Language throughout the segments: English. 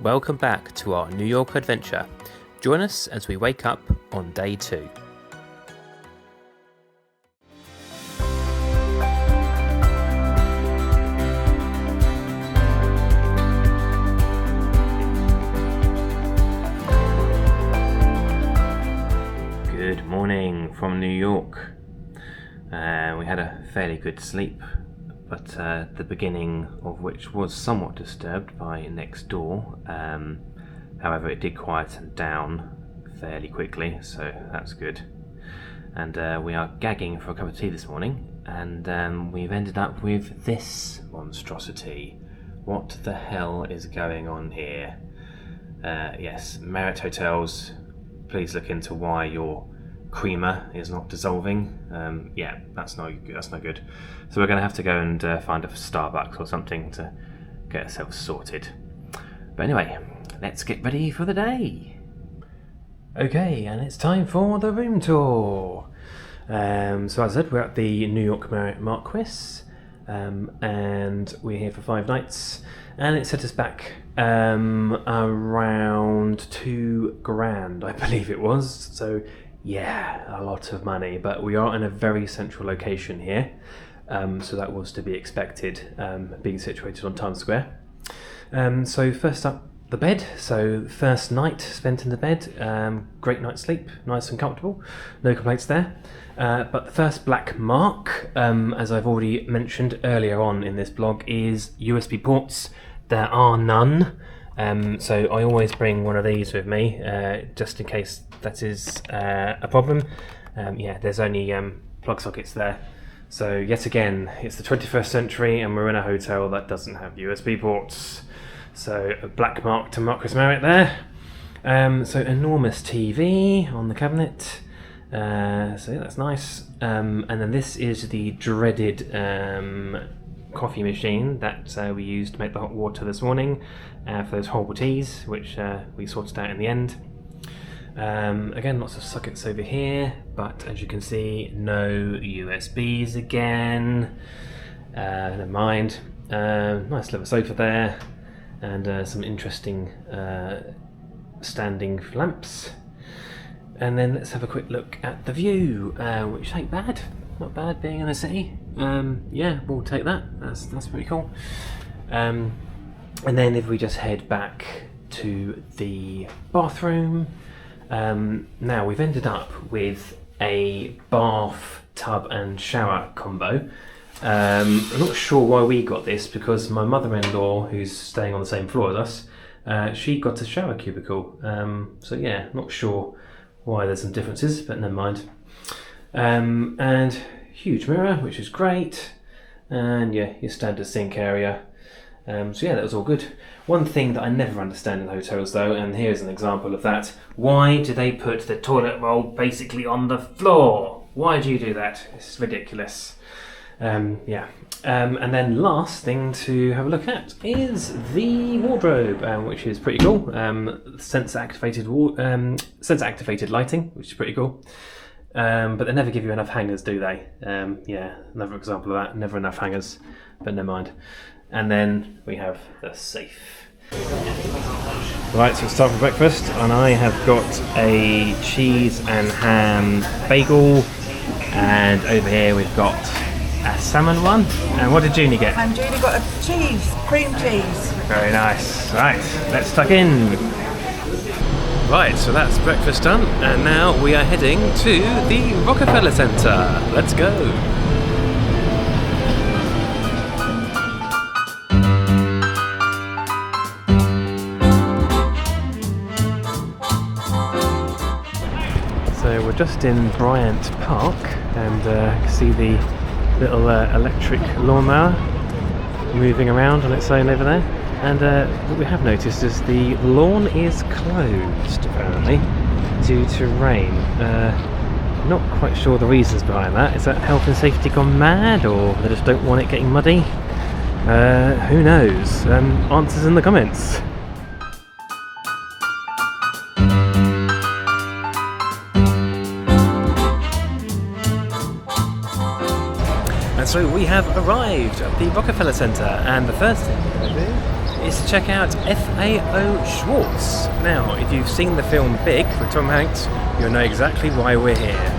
welcome back to our New York adventure. Join us as we wake up on day 2. Good morning from New York. We had a fairly good sleep, but the beginning of which was somewhat disturbed by next door. However, it did quieten down fairly quickly, so that's good. And we are gagging for a cup of tea this morning, and we've ended up with this monstrosity. What the hell is going on here? Yes, Marriott Hotels, please look into why your creamer is not dissolving. Yeah, that's no good. So we're going to have to go and find a Starbucks or something to get ourselves sorted. But anyway, let's get ready for the day. Okay, and it's time for the room tour. So as I said, we're at the New York Marriott Marquis, and we're here for 5 nights, and it set us back around $2,000, I believe it was. So yeah, a lot of money, but we are in a very central location here, so that was to be expected, being situated on Times Square. So first up, the bed. So first night spent in the bed, great night's sleep, nice and comfortable, no complaints there. But the first black mark, as I've already mentioned earlier on in this blog, is USB ports. There are none. So I always bring one of these with me, just in case that is a problem. Yeah, there's only plug sockets there. So yet again, it's the 21st century and we're in a hotel that doesn't have USB ports. So a black mark to Marquis Marriott there. So enormous TV on the cabinet. So yeah, that's nice. And then this is the dreaded coffee machine that we used to make the hot water this morning for those horrible teas, which we sorted out in the end. Again, lots of sockets over here, but as you can see, no USBs again. Never mind. Nice little sofa there, and some interesting standing lamps. And then let's have a quick look at the view, which ain't bad. Not bad being in the city. Yeah, we'll take that. That's pretty cool. And then if we just head back to the bathroom, now we've ended up with a bath, tub and shower combo. I'm not sure why we got this, because my mother-in-law, who's staying on the same floor as us, she got a shower cubicle. So yeah, not sure why there's some differences, but never mind. And huge mirror, which is great, and yeah, your standard sink area. So yeah, that was all good. One thing that I never understand in hotels though, and here's an example of that: why do they put the toilet roll basically on the floor? Why do you do that? It's ridiculous. Yeah. And then last thing to have a look at is the wardrobe, which is pretty cool. Sensor activated lighting, which is pretty cool. But they never give you enough hangers, do they? Yeah, another example of that. Never enough hangers, but never mind. And then we have the safe. Right, so it's time for breakfast, and I have got a cheese and ham bagel, and over here we've got a salmon one. And what did Junie get? And Julie got a cream cheese. Very nice. Right, let's tuck in. Right, so that's breakfast done, and now we are heading to the Rockefeller Center. Let's go. So we're just in Bryant Park, and you can see the little electric lawnmower moving around on its own over there. And what we have noticed is the lawn is closed, apparently, due to rain. Not quite sure the reasons behind that. Is that health and safety gone mad, or they just don't want it getting muddy? Who knows? Answers in the comments. And so we have arrived at the Rockefeller Center, and the first thing we're going to do is to check out FAO Schwartz. Now, if you've seen the film Big with Tom Hanks, you'll know exactly why we're here.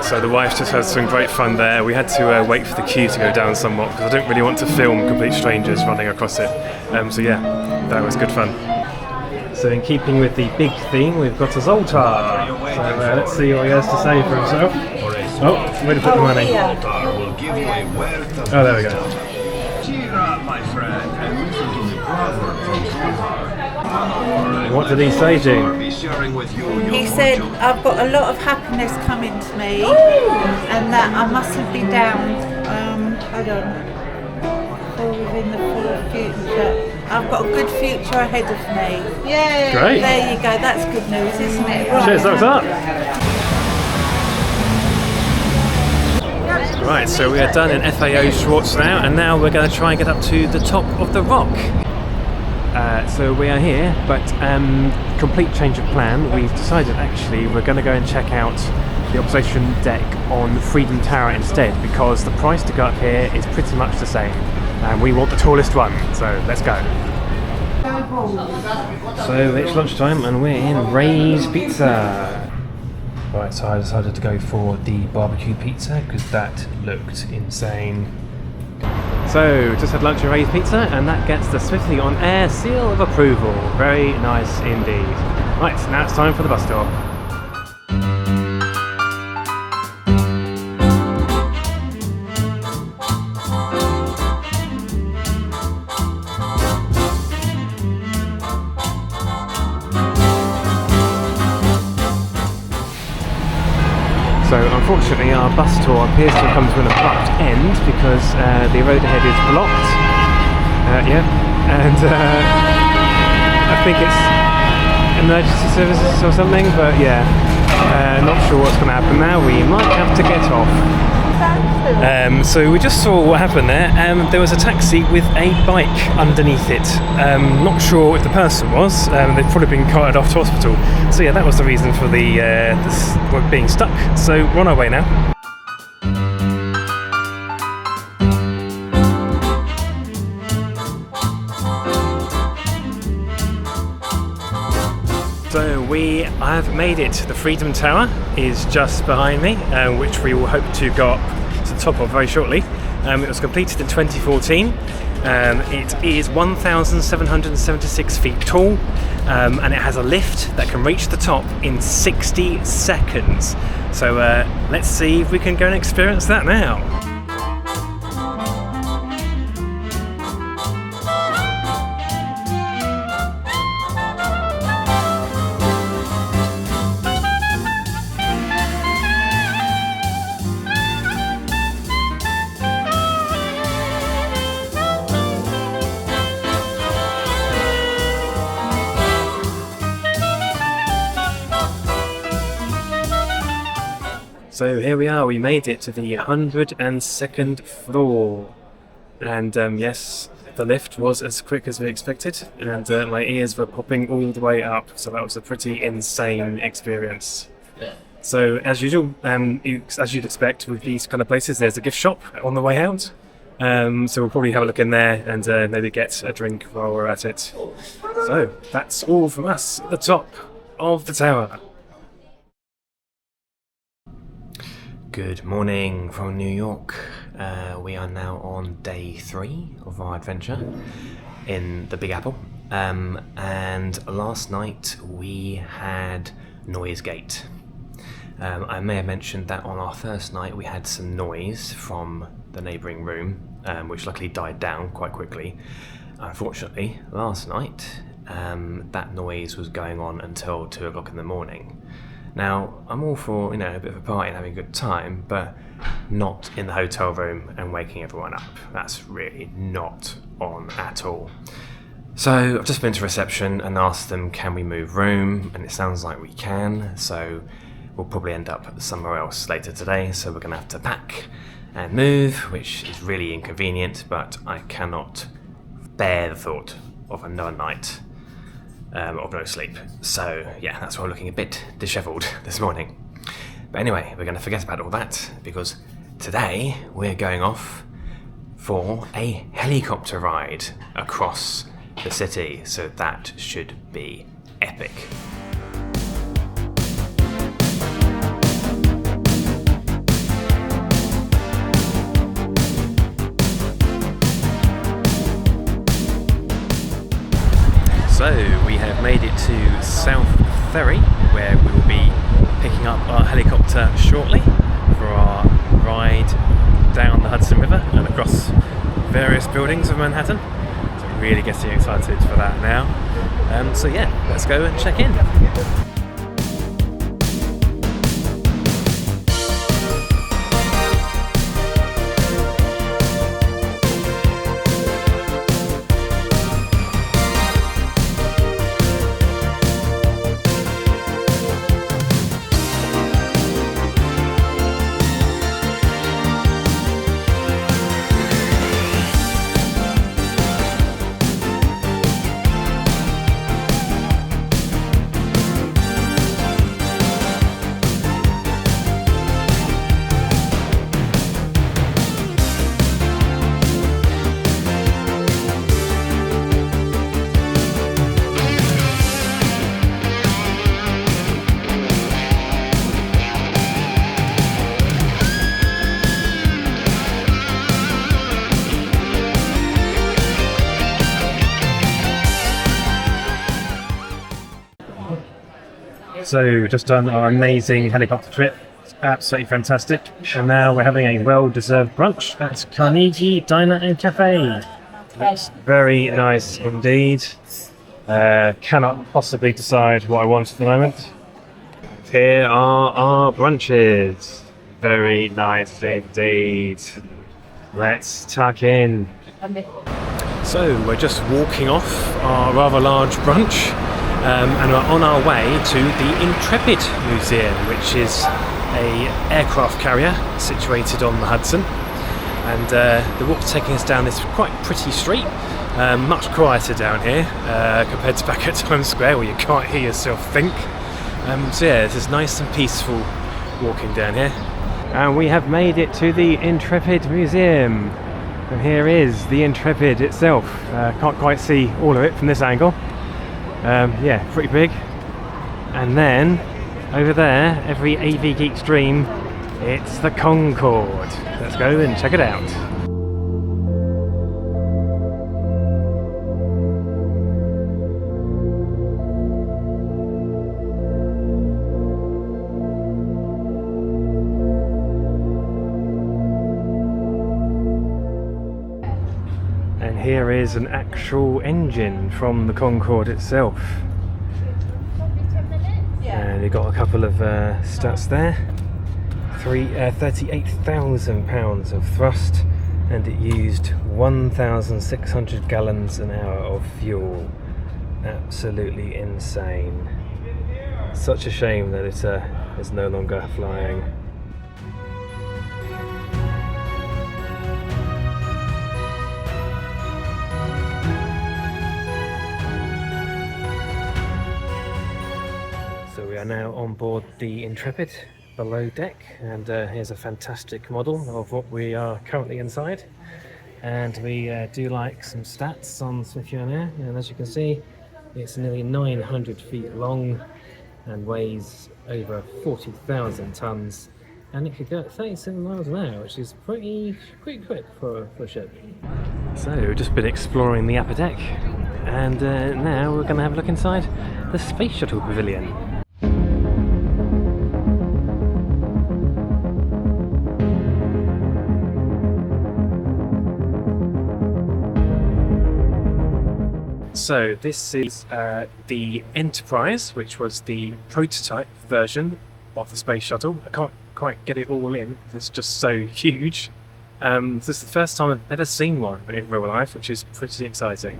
So the wife just had some great fun there. We had to wait for the queue to go down somewhat because I don't really want to film complete strangers running across it. So yeah, that was good fun. So in keeping with the big theme, we've got a Zoltar. So let's see what he has to say for himself. Oh, where to put the money? Oh, there we go. What did he say, June? He said, I've got a lot of happiness coming to me and that I mustn't be down. Hold on. Or within the full future. I've got a good future ahead of me. Yay! Great. There you go. That's good news, isn't it? Right. Cheers, thumbs up. Right, so we are done in FAO Schwartz now, and now we're going to try and get up to the top of the rock. So we are here, but complete change of plan. We've decided actually we're going to go and check out the observation deck on Freedom Tower instead, because the price to go up here is pretty much the same, and we want the tallest one, so let's go. So it's lunchtime and we're in Ray's Pizza. Right, so I decided to go for the barbecue pizza because that looked insane. So, just had lunch at Ray's Pizza, and that gets the Smithy on Air seal of approval. Very nice indeed. Right, now it's time for the bus tour. So unfortunately our bus tour appears to have come to an abrupt end because the road ahead is blocked. And I think it's emergency services or something, but yeah, not sure what's going to happen now. We might have to get off. So we just saw what happened there. There was a taxi with a bike underneath it. Not sure if the person was. They've probably been carted off to hospital. So yeah, that was the reason for the this being stuck. So we're on our way now. So we have made it. The Freedom Tower is just behind me, which we will hope to go up to the top of very shortly. It was completed in 2014. It is 1,776 feet tall, and it has a lift that can reach the top in 60 seconds. So let's see if we can go and experience that now. So here we are, we made it to the 102nd floor. And yes, the lift was as quick as we expected, and my ears were popping all the way up, so that was a pretty insane experience. So as usual, as you'd expect with these kind of places, there's a gift shop on the way out. So we'll probably have a look in there and maybe get a drink while we're at it. So that's all from us at the top of the tower. Good morning from New York. We are now on day 3 of our adventure in the Big Apple. And last night we had Noise Gate. I may have mentioned that on our first night we had some noise from the neighbouring room, which luckily died down quite quickly. Unfortunately, last night that noise was going on until 2 o'clock in the morning. Now, I'm all for, a bit of a party and having a good time, but not in the hotel room and waking everyone up. That's really not on at all. So I've just been to reception and asked them, can we move room? And it sounds like we can, so we'll probably end up somewhere else later today. So we're gonna have to pack and move, which is really inconvenient, but I cannot bear the thought of another night of no sleep. So yeah, that's why I'm looking a bit dishevelled this morning. But anyway, we're gonna forget about all that, because today we're going off for a helicopter ride across the city, so that should be epic. So we have made it to South Ferry, where we will be picking up our helicopter shortly for our ride down the Hudson River and across various buildings of Manhattan. Really getting excited for that now. So yeah, let's go and check in. So just done our amazing helicopter trip. It's absolutely fantastic. And now we're having a well-deserved brunch at Carnegie Diner and Cafe. It's very nice indeed. Cannot possibly decide what I want at the moment. Here are our brunches. Very nice indeed. Let's tuck in. So we're just walking off our rather large brunch. And we're on our way to the Intrepid Museum, which is an aircraft carrier situated on the Hudson. And the walk's taking us down this quite pretty street, much quieter down here compared to back at Times Square, where you can't hear yourself think. So yeah, this is nice and peaceful walking down here. And we have made it to the Intrepid Museum. And here is the Intrepid itself. Can't quite see all of it from this angle. Yeah, pretty big. And then over there, every AV Geek's dream, it's the Concorde. Let's go and check it out. And here is an actual engine from the Concorde itself. And you've got a couple of stats there. 38,000 pounds of thrust, and it used 1,600 gallons an hour of fuel. Absolutely insane. Such a shame that it is no longer flying. So we are now on board the Intrepid below deck, and here's a fantastic model of what we are currently inside. And we do like some stats on Smithsonian Air, and as you can see, it's nearly 900 feet long and weighs over 40,000 tons, and it could go at 37 miles an hour, which is pretty quick for a ship. So we've just been exploring the upper deck, and now we're going to have a look inside the Space Shuttle Pavilion. So this is the Enterprise, which was the prototype version of the Space Shuttle. I can't quite get it all in. It's just so huge. This is the first time I've ever seen one in real life, which is pretty exciting.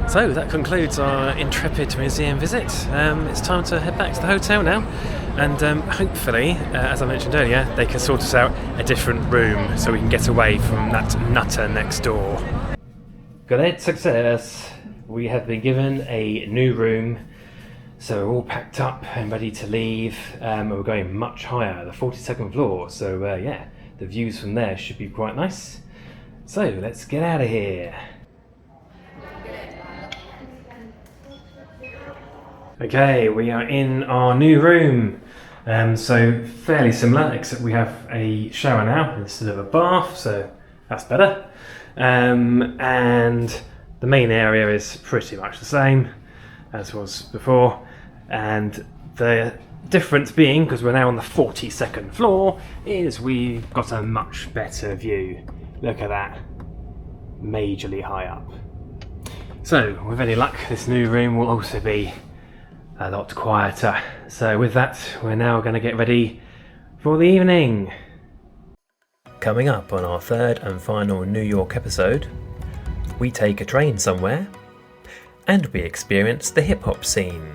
So that concludes our Intrepid Museum visit. It's time to head back to the hotel now, and hopefully, as I mentioned earlier, they can sort us out a different room so we can get away from that nutter next door. Great success! We have been given a new room, so we're all packed up and ready to leave. We're going much higher, the 42nd floor, so yeah, the views from there should be quite nice. So let's get out of here. Okay, we are in our new room. So fairly similar, except we have a shower now instead of a bath, so that's better. And the main area is pretty much the same as was before. And the difference being, because we're now on the 42nd floor, is we've got a much better view. Look at that, majorly high up. So with any luck, this new room will also be a lot quieter. So with that, we're now going to get ready for the evening. Coming up on our third and final New York episode, we take a train somewhere and we experience the hip hop scene.